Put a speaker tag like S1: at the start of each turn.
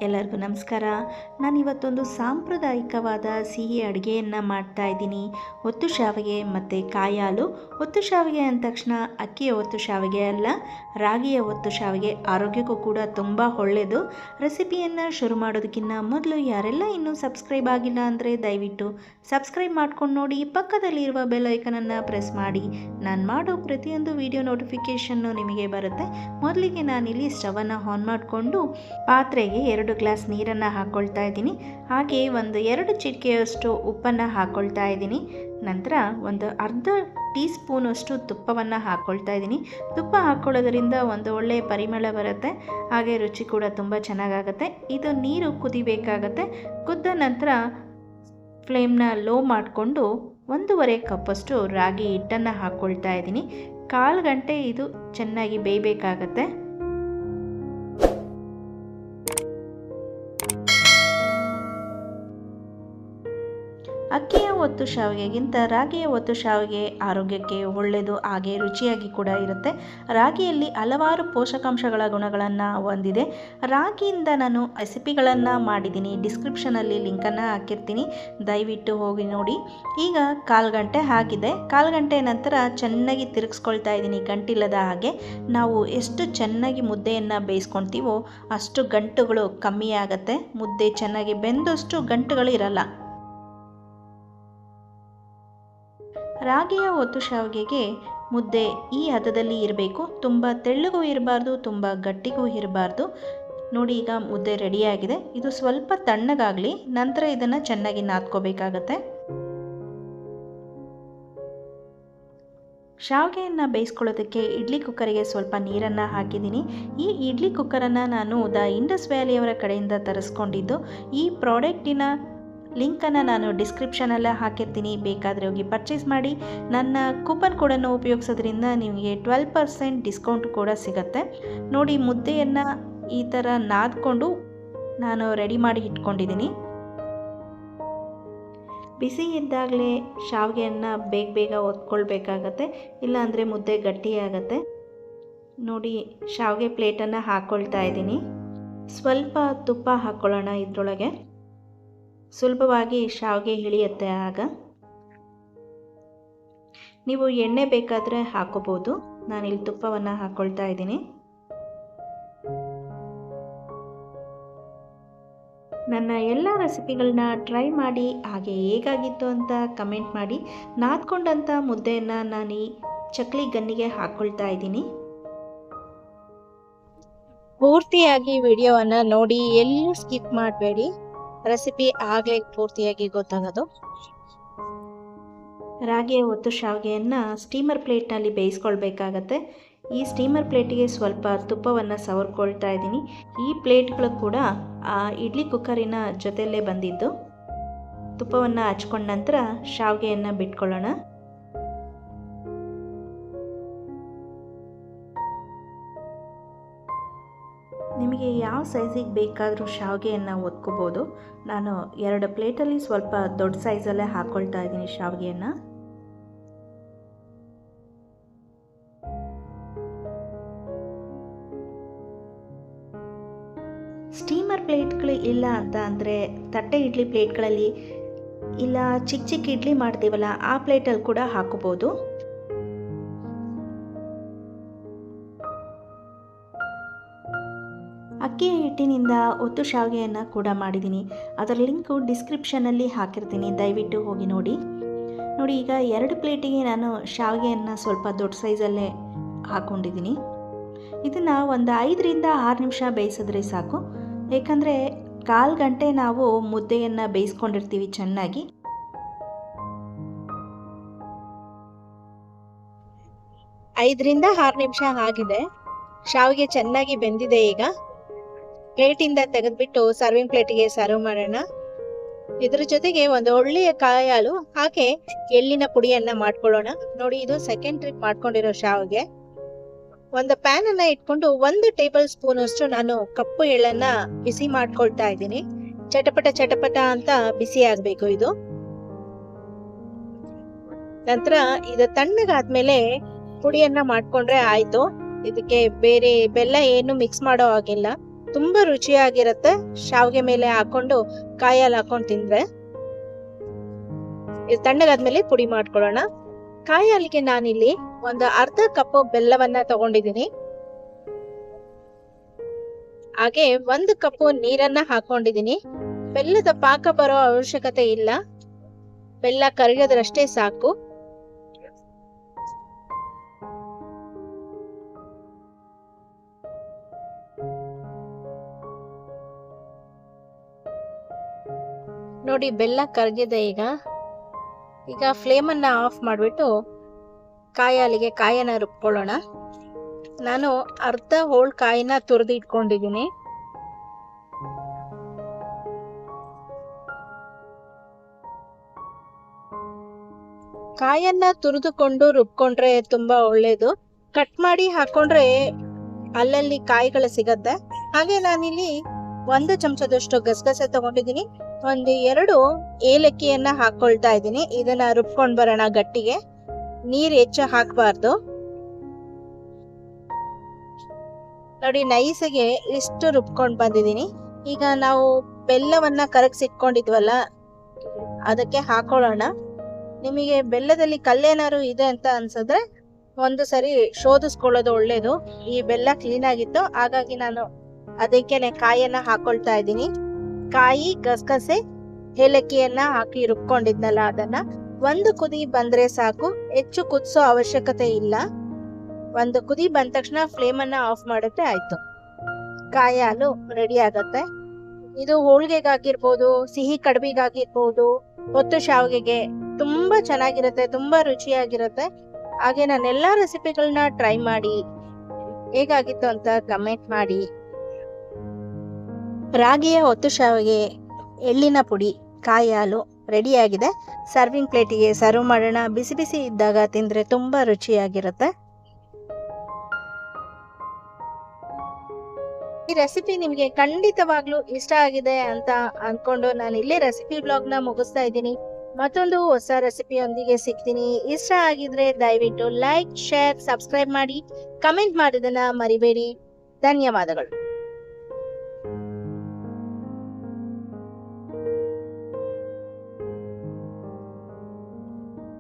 S1: ಎಲ್ಲರಿಗೂ ನಮಸ್ಕಾರ. ನಾನಿವತ್ತೊಂದು ಸಾಂಪ್ರದಾಯಿಕವಾದ ಸಿಹಿ ಅಡುಗೆಯನ್ನು ಮಾಡ್ತಾ ಇದ್ದೀನಿ. ಒತ್ತು ಶಾವಿಗೆ ಮತ್ತು ಕಾಯಿ ಹಾಲು. ಒತ್ತು ಶಾವಿಗೆ ಅಂದ ತಕ್ಷಣ ಅಕ್ಕಿಯ ಒತ್ತು ಶಾವಿಗೆ ಅಲ್ಲ, ರಾಗಿಯ ಒತ್ತು ಶಾವಿಗೆ. ಆರೋಗ್ಯಕ್ಕೂ ಕೂಡ ತುಂಬ ಒಳ್ಳೆಯದು. ರೆಸಿಪಿಯನ್ನು ಶುರು ಮಾಡೋದಕ್ಕಿಂತ ಮೊದಲು ಯಾರೆಲ್ಲ ಇನ್ನೂ ಸಬ್ಸ್ಕ್ರೈಬ್ ಆಗಿಲ್ಲ ಅಂದರೆ ದಯವಿಟ್ಟು ಸಬ್ಸ್ಕ್ರೈಬ್ ಮಾಡ್ಕೊಂಡು ನೋಡಿ, ಪಕ್ಕದಲ್ಲಿರುವ ಬೆಲ್ ಐಕನನ್ನು ಪ್ರೆಸ್ ಮಾಡಿ. ನಾನು ಮಾಡೋ ಪ್ರತಿಯೊಂದು ವಿಡಿಯೋ ನೋಟಿಫಿಕೇಷನ್ನು ನಿಮಗೆ ಬರುತ್ತೆ. ಮೊದಲಿಗೆ ನಾನಿಲ್ಲಿ ಸ್ಟವನ್ನು ಆನ್ ಮಾಡಿಕೊಂಡು ಪಾತ್ರೆಗೆ 2 ಗ್ಲಾಸ್ ನೀರನ್ನು ಹಾಕ್ಕೊಳ್ತಾ ಇದ್ದೀನಿ. ಹಾಗೆ ಒಂದು 2 ಚಿಟಿಕೆಯಷ್ಟು ಉಪ್ಪನ್ನು ಹಾಕ್ಕೊಳ್ತಾ ಇದ್ದೀನಿ. ನಂತರ ಒಂದು ಅರ್ಧ ಟೀ ಸ್ಪೂನಷ್ಟು ತುಪ್ಪವನ್ನು ಹಾಕ್ಕೊಳ್ತಾ ಇದ್ದೀನಿ. ತುಪ್ಪ ಹಾಕ್ಕೊಳ್ಳೋದ್ರಿಂದ ಒಂದು ಒಳ್ಳೆಯ ಪರಿಮಳ ಬರುತ್ತೆ, ಹಾಗೆ ರುಚಿ ಕೂಡ ತುಂಬ ಚೆನ್ನಾಗಾಗುತ್ತೆ. ಇದು ನೀರು ಕುದಿಬೇಕಾಗತ್ತೆ. ಕುದ್ದ ನಂತರ ಫ್ಲೇಮ್ನ ಲೋ ಮಾಡಿಕೊಂಡು 1.5 ಕಪ್ಪಷ್ಟು ರಾಗಿ ಹಿಟ್ಟನ್ನು ಹಾಕ್ಕೊಳ್ತಾ ಇದ್ದೀನಿ. 1/4 ಗಂಟೆ ಇದು ಚೆನ್ನಾಗಿ ಬೇಯಬೇಕಾಗತ್ತೆ. ಅಕ್ಕಿಯ ಒತ್ತು ಶಾವಿಗೆಗಿಂತ ರಾಗಿಯ ಒತ್ತು ಶಾವಿಗೆ ಆರೋಗ್ಯಕ್ಕೆ ಒಳ್ಳೆಯದು, ಹಾಗೆ ರುಚಿಯಾಗಿ ಕೂಡ ಇರುತ್ತೆ. ರಾಗಿಯಲ್ಲಿ ಹಲವಾರು ಪೋಷಕಾಂಶಗಳ ಗುಣಗಳನ್ನು ಹೊಂದಿದೆ. ರಾಗಿಯಿಂದ ನಾನು ರೆಸಿಪಿಗಳನ್ನು ಮಾಡಿದ್ದೀನಿ, ಡಿಸ್ಕ್ರಿಪ್ಷನಲ್ಲಿ ಲಿಂಕನ್ನು ಹಾಕಿರ್ತೀನಿ, ದಯವಿಟ್ಟು ಹೋಗಿ ನೋಡಿ. ಈಗ 1/4 ಗಂಟೆ ಆಗಿದೆ. 1/4 ಗಂಟೆ ನಂತರ ಚೆನ್ನಾಗಿ ತಿರುಗಿಸ್ಕೊಳ್ತಾ ಇದ್ದೀನಿ ಗಂಟಿಲ್ಲದ ಹಾಗೆ. ನಾವು ಎಷ್ಟು ಚೆನ್ನಾಗಿ ಮುದ್ದೆಯನ್ನು ಬೇಯಿಸ್ಕೊಳ್ತೀವೋ ಅಷ್ಟು ಗಂಟುಗಳು ಕಮ್ಮಿ ಆಗುತ್ತೆ. ಮುದ್ದೆ ಚೆನ್ನಾಗಿ ಬೆಂದಷ್ಟು ಗಂಟುಗಳು ಇರಲ್ಲ. ರಾಗಿಯ ಒತ್ತು ಶಾವಿಗೆಗೆ ಮುದ್ದೆ ಈ ಹದದಲ್ಲಿ ಇರಬೇಕು. ತುಂಬ ತೆಳ್ಳಗೂ ಇರಬಾರ್ದು, ತುಂಬ ಗಟ್ಟಿಗೂ ಇರಬಾರ್ದು. ನೋಡಿ, ಈಗ ಮುದ್ದೆ ರೆಡಿಯಾಗಿದೆ. ಇದು ಸ್ವಲ್ಪ ತಣ್ಣಗಾಗಲಿ, ನಂತರ ಇದನ್ನು ಚೆನ್ನಾಗಿ ನಾದ್ಕೋಬೇಕಾಗತ್ತೆ. ಶಾವಿಗೆಯನ್ನು ಬೇಯಿಸ್ಕೊಳ್ಳೋದಕ್ಕೆ ಇಡ್ಲಿ ಕುಕ್ಕರಿಗೆ ಸ್ವಲ್ಪ ನೀರನ್ನು ಹಾಕಿದ್ದೀನಿ. ಈ ಇಡ್ಲಿ ಕುಕ್ಕರನ್ನು ನಾನು ಇಂಡಸ್ ವ್ಯಾಲಿಯವರ ಕಡೆಯಿಂದ ತರಿಸ್ಕೊಂಡಿದ್ದು. ಈ ಪ್ರಾಡಕ್ಟಿನ ಲಿಂಕನ್ನು ನಾನು ಡಿಸ್ಕ್ರಿಪ್ಷನಲ್ಲೇ ಹಾಕಿರ್ತೀನಿ, ಬೇಕಾದರೆ ಹೋಗಿ ಪರ್ಚೇಸ್ ಮಾಡಿ. ನನ್ನ ಕೂಪನ್ ಕೋಡನ್ನು ಉಪಯೋಗಿಸೋದ್ರಿಂದ ನಿಮಗೆ 12% ಡಿಸ್ಕೌಂಟ್ ಕೂಡ ಸಿಗುತ್ತೆ. ನೋಡಿ, ಮುದ್ದೆಯನ್ನು ಈ ಥರ ನಾದ್ಕೊಂಡು ನಾನು ರೆಡಿ ಮಾಡಿ ಇಟ್ಕೊಂಡಿದ್ದೀನಿ. ಬಿಸಿ ಇದ್ದಾಗಲೇ ಶಾವಿಗೆಯನ್ನು ಬೇಗ ಒತ್ಕೊಳ್ಬೇಕಾಗತ್ತೆ, ಇಲ್ಲಾಂದರೆ ಮುದ್ದೆ ಗಟ್ಟಿಯಾಗತ್ತೆ. ನೋಡಿ, ಶಾವಿಗೆ ಪ್ಲೇಟನ್ನು ಹಾಕ್ಕೊಳ್ತಾ ಇದ್ದೀನಿ. ಸ್ವಲ್ಪ ತುಪ್ಪ ಹಾಕ್ಕೊಳ್ಳೋಣ. ಇದರೊಳಗೆ ಸುಲಭವಾಗಿ ಶಾವಿಗೆ ಇಳಿಯುತ್ತೆ. ಆಗ ನೀವು ಎಣ್ಣೆ ಬೇಕಾದರೆ ಹಾಕೋಬೋದು. ನಾನಿಲ್ಲಿ ತುಪ್ಪವನ್ನು ಹಾಕ್ಕೊಳ್ತಾ ಇದ್ದೀನಿ. ನನ್ನ ಎಲ್ಲ ರೆಸಿಪಿಗಳನ್ನ ಟ್ರೈ ಮಾಡಿ, ಹಾಗೆ ಹೇಗಾಗಿತ್ತು ಅಂತ ಕಮೆಂಟ್ ಮಾಡಿ. ನಾದ್ಕೊಂಡಂಥ ಮುದ್ದೆಯನ್ನು ನಾನು ಈ ಚಕ್ಲಿ ಗನ್ನಿಗೆ ಹಾಕ್ಕೊಳ್ತಾ ಇದ್ದೀನಿ. ಪೂರ್ತಿಯಾಗಿ ವಿಡಿಯೋವನ್ನು ನೋಡಿ, ಎಲ್ಲೂ ಸ್ಕಿಪ್ ಮಾಡಬೇಡಿ. ರೆಸಿಪಿ ಆಗಲೇ ಪೂರ್ತಿಯಾಗಿ ಗೊತ್ತಾಗೋದು. ರಾಗಿಯ ಒತ್ತು ಶಾವಿಗೆಯನ್ನು ಸ್ಟೀಮರ್ ಪ್ಲೇಟ್ನಲ್ಲಿ ಬೇಯಿಸ್ಕೊಳ್ಬೇಕಾಗತ್ತೆ. ಈ ಸ್ಟೀಮರ್ ಪ್ಲೇಟಿಗೆ ಸ್ವಲ್ಪ ತುಪ್ಪವನ್ನು ಸವರ್ಕೊಳ್ತಾ ಇದ್ದೀನಿ. ಈ ಪ್ಲೇಟ್ಗಳು ಕೂಡ ಇಡ್ಲಿ ಕುಕ್ಕರಿನ ಜೊತೆಯಲ್ಲೇ ಬಂದಿದ್ದು. ತುಪ್ಪವನ್ನು ಹಚ್ಕೊಂಡ ನಂತರ ಶಾವಿಗೆಯನ್ನು ಬಿಟ್ಕೊಳ್ಳೋಣ. ನಿಮಗೆ ಯಾವ ಸೈಜಿಗೆ ಬೇಕಾದರೂ ಶಾವಿಗೆಯನ್ನು ಒತ್ಕೋಬೋದು. ನಾನು 2 ಪ್ಲೇಟಲ್ಲಿ ಸ್ವಲ್ಪ ದೊಡ್ಡ ಸೈಜಲ್ಲೇ ಹಾಕ್ಕೊಳ್ತಾ ಇದ್ದೀನಿ ಶಾವಿಗೆಯನ್ನು. ಸ್ಟೀಮರ್ ಪ್ಲೇಟ್ಗಳು ಇಲ್ಲ ಅಂತ ಅಂದರೆ ತಟ್ಟೆ ಇಡ್ಲಿ ಪ್ಲೇಟ್ಗಳಲ್ಲಿ, ಇಲ್ಲ ಚಿಕ್ಕ ಇಡ್ಲಿ ಮಾಡ್ತೀವಲ್ಲ ಆ ಪ್ಲೇಟಲ್ಲಿ ಕೂಡ ಹಾಕೋಬೋದು. ಅಕ್ಕಿಯ ಹಿಟ್ಟಿನಿಂದ ಒತ್ತು ಶಾವಿಗೆಯನ್ನು ಕೂಡ ಮಾಡಿದ್ದೀನಿ. ಅದರ ಲಿಂಕು ಡಿಸ್ಕ್ರಿಪ್ಷನಲ್ಲಿ ಹಾಕಿರ್ತೀನಿ, ದಯವಿಟ್ಟು ಹೋಗಿ ನೋಡಿ. ನೋಡಿ, ಈಗ 2 ಪ್ಲೇಟಿಗೆ ನಾನು ಶಾವಿಗೆಯನ್ನು ಸ್ವಲ್ಪ ದೊಡ್ಡ ಸೈಜಲ್ಲೇ ಹಾಕ್ಕೊಂಡಿದ್ದೀನಿ. ಇದನ್ನು ಒಂದು 5ರಿಂದ 6 ನಿಮಿಷ ಬೇಯಿಸಿದ್ರೆ ಸಾಕು. ಏಕೆಂದರೆ 1/4 ಗಂಟೆ ನಾವು ಮುದ್ದೆಯನ್ನು ಬೇಯಿಸ್ಕೊಂಡಿರ್ತೀವಿ ಚೆನ್ನಾಗಿ. ಐದರಿಂದ 6 ನಿಮಿಷ ಆಗಿದೆ. ಶಾವಿಗೆ ಚೆನ್ನಾಗಿ ಬೆಂದಿದೆ. ಈಗ ಪ್ಲೇಟಿಂದ ತೆಗೆದುಬಿಟ್ಟು ಸರ್ವಿಂಗ್ ಪ್ಲೇಟಿಗೆ ಸರ್ವ್ ಮಾಡೋಣ. ಇದ್ರ ಜೊತೆಗೆ ಒಂದು ಒಳ್ಳೆಯ ಕಾಯಿ ಹಾಲು ಹಾಗೆ ಎಳ್ಳಿನ ಪುಡಿಯನ್ನ ಮಾಡ್ಕೊಳ್ಳೋಣ. ನೋಡಿ, ಇದು ಸೆಕೆಂಡ್ ಟ್ರಿಪ್ ಮಾಡ್ಕೊಂಡಿರೋ ಶಾವಿಗೆ. ಒಂದು ಪ್ಯಾನ್ ಅನ್ನ ಇಟ್ಕೊಂಡು 1 ಟೇಬಲ್ ಸ್ಪೂನ್ ಅಷ್ಟು ನಾನು ಕಪ್ಪು ಎಳ್ಳನ್ನ ಬಿಸಿ ಮಾಡ್ಕೊಳ್ತಾ ಇದ್ದೀನಿ. ಚಟಪಟ ಅಂತ ಬಿಸಿ ಆಗ್ಬೇಕು ಇದು. ನಂತರ ಇದು ತಣ್ಣಗಾದ್ಮೇಲೆ ಪುಡಿಯನ್ನ ಮಾಡ್ಕೊಂಡ್ರೆ ಆಯ್ತು. ಇದಕ್ಕೆ ಬೇರೆ ಬೆಲ್ಲ ಏನು ಮಿಕ್ಸ್ ಮಾಡೋ ಹಾಗಿಲ್ಲ. ತುಂಬಾ ರುಚಿಯಾಗಿರುತ್ತೆ. ಶಾವಿಗೆ ಮೇಲೆ ಹಾಕೊಂಡು ಕಾಯಿ ಹಾಲು ಹಾಕೊಂಡು ತಿಂದ್ರೆ. ಇದು ತಣ್ಣಗಾದ್ಮೇಲೆ ಪುಡಿ ಮಾಡ್ಕೊಳ್ಳೋಣ. ಕಾಯಿ ಹಾಲಿಗೆ ನಾನಿಲ್ಲಿ ಒಂದು ಅರ್ಧ ಕಪ್ ಬೆಲ್ಲವನ್ನ ತಗೊಂಡಿದ್ದೀನಿ. ಹಾಗೆ 1 ಕಪ್ ನೀರನ್ನ ಹಾಕೊಂಡಿದ್ದೀನಿ. ಬೆಲ್ಲದ ಪಾಕ ಬರೋ ಅವಶ್ಯಕತೆ ಇಲ್ಲ, ಬೆಲ್ಲ ಕರಗೋದ್ರಷ್ಟೇ ಸಾಕು. ನೋಡಿ ಬೆಲ್ಲ ಕರಗಿದೆ. ಈಗ ಫ್ಲೇಮ್ ಅನ್ನ ಆಫ್ ಮಾಡಿಬಿಟ್ಟು ಕಾಯಿ ಹಾಲಿಗೆ ಕಾಯನ್ನ ರುಬ್ಕೊಳ್ಳೋಣ. ನಾನು ಅರ್ಧ ಹೋಳ್ ಕಾಯಿನ ತುರಿದು ಇಟ್ಕೊಂಡಿದ್ದೀನಿ. ಕಾಯನ್ನ ತುರಿದುಕೊಂಡು ರುಬ್ಕೊಂಡ್ರೆ ತುಂಬಾ ಒಳ್ಳೇದು. ಕಟ್ ಮಾಡಿ ಹಾಕೊಂಡ್ರೆ ಅಲ್ಲಲ್ಲಿ ಕಾಯಿಗಳು ಸಿಗತ್ತೆ. ಹಾಗೆ ನಾನಿಲ್ಲಿ 1 ಚಮಚದಷ್ಟು ಗಸಗಸೆ ತಗೊಂಡಿದ್ದೀನಿ. 1-2 ಏಲಕ್ಕಿಯನ್ನ ಹಾಕೊಳ್ತಾ ಇದ್ದೀನಿ. ಇದನ್ನ ರುಬ್ಕೊಂಡ್ ಬರೋಣ ಗಟ್ಟಿಗೆ. ನೀರ್ ಹೆಚ್ಚು ಹಾಕಬಾರ್ದು. ನೋಡಿ ನೈಸಿಗೆ ಇಷ್ಟು ರುಬ್ಕೊಂಡ್ ಬಂದಿದ್ದೀನಿ. ಈಗ ನಾವು ಬೆಲ್ಲವನ್ನ ಕರಗಿಸಿಟ್ಕೊಂಡಿದ್ವಲ್ಲ ಅದಕ್ಕೆ ಹಾಕೊಳ್ಳೋಣ. ನಿಮಗೆ ಬೆಲ್ಲದಲ್ಲಿ ಕಲ್ಲೇನಾರು ಇದೆ ಅಂತ ಅನ್ಸಿದ್ರೆ ಒಂದು ಸರಿ ಶೋಧಿಸ್ಕೊಳ್ಳೋದು ಒಳ್ಳೇದು. ಈ ಬೆಲ್ಲ ಕ್ಲೀನ್ ಆಗಿತ್ತು, ಹಾಗಾಗಿ ನಾನು ಅದಕ್ಕೇನೆ ಕಾಯನ್ನ ಹಾಕೊಳ್ತಾ ಇದ್ದೀನಿ. ಕಾಯಿ, ಗಸಗಸೆ, ಏಲಕ್ಕಿಯನ್ನ ಹಾಕಿ ರುಬ್ಕೊಂಡಿದ್ನಲ್ಲ ಅದನ್ನ 1 ಕುದಿ ಬಂದ್ರೆ ಸಾಕು. ಹೆಚ್ಚು ಕುದಿಸೋ ಅವಶ್ಯಕತೆ ಇಲ್ಲ. 1 ಕುದಿ ಬಂದ ತಕ್ಷಣ ಫ್ಲೇಮ್ ಅನ್ನ ಆಫ್ ಮಾಡುತ್ತೆ, ಆಯ್ತು. ಕಾಯಿ ಹಾಲು ರೆಡಿ ಆಗತ್ತೆ. ಇದು ಹೋಳಿಗೆಗಾಗಿರ್ಬೋದು, ಸಿಹಿ ಕಡುಬಿಗಾಗಿರ್ಬೋದು, ಒತ್ತು ಶಾವಿಗೆಗೆ ತುಂಬಾ ಚೆನ್ನಾಗಿರುತ್ತೆ, ತುಂಬಾ ರುಚಿಯಾಗಿರುತ್ತೆ. ಹಾಗೆ ನಾನೆಲ್ಲಾ ರೆಸಿಪಿಗಳನ್ನ ಟ್ರೈ ಮಾಡಿ ಹೇಗಾಗಿತ್ತು ಅಂತ ಕಮೆಂಟ್ ಮಾಡಿ. ರಾಗಿಯ ಒತ್ತು ಶಾವಿಗೆ, ಎಳ್ಳಿನ ಪುಡಿ, ಕಾಯಿ ಹಾಲು ರೆಡಿಯಾಗಿದೆ. ಸರ್ವಿಂಗ್ ಪ್ಲೇಟಿಗೆ ಸರ್ವ್ ಮಾಡೋಣ. ಬಿಸಿ ಬಿಸಿ ಇದ್ದಾಗ ತಿಂದರೆ ತುಂಬ ರುಚಿಯಾಗಿರುತ್ತೆ. ಈ ರೆಸಿಪಿ ನಿಮಗೆ ಖಂಡಿತವಾಗ್ಲೂ ಇಷ್ಟ ಆಗಿದೆ ಅಂತ ಅಂದ್ಕೊಂಡು ನಾನು ಇಲ್ಲೇ ರೆಸಿಪಿ ಬ್ಲಾಗ್ನ ಮುಗಿಸ್ತಾ ಇದ್ದೀನಿ. ಮತ್ತೊಂದು ಹೊಸ ರೆಸಿಪಿಯೊಂದಿಗೆ ಸಿಗ್ತೀನಿ. ಇಷ್ಟ ಆಗಿದ್ರೆ ದಯವಿಟ್ಟು ಲೈಕ್, ಶೇರ್, ಸಬ್ಸ್ಕ್ರೈಬ್ ಮಾಡಿ, ಕಮೆಂಟ್ ಮಾಡೋದನ್ನ ಮರಿಬೇಡಿ. ಧನ್ಯವಾದಗಳು.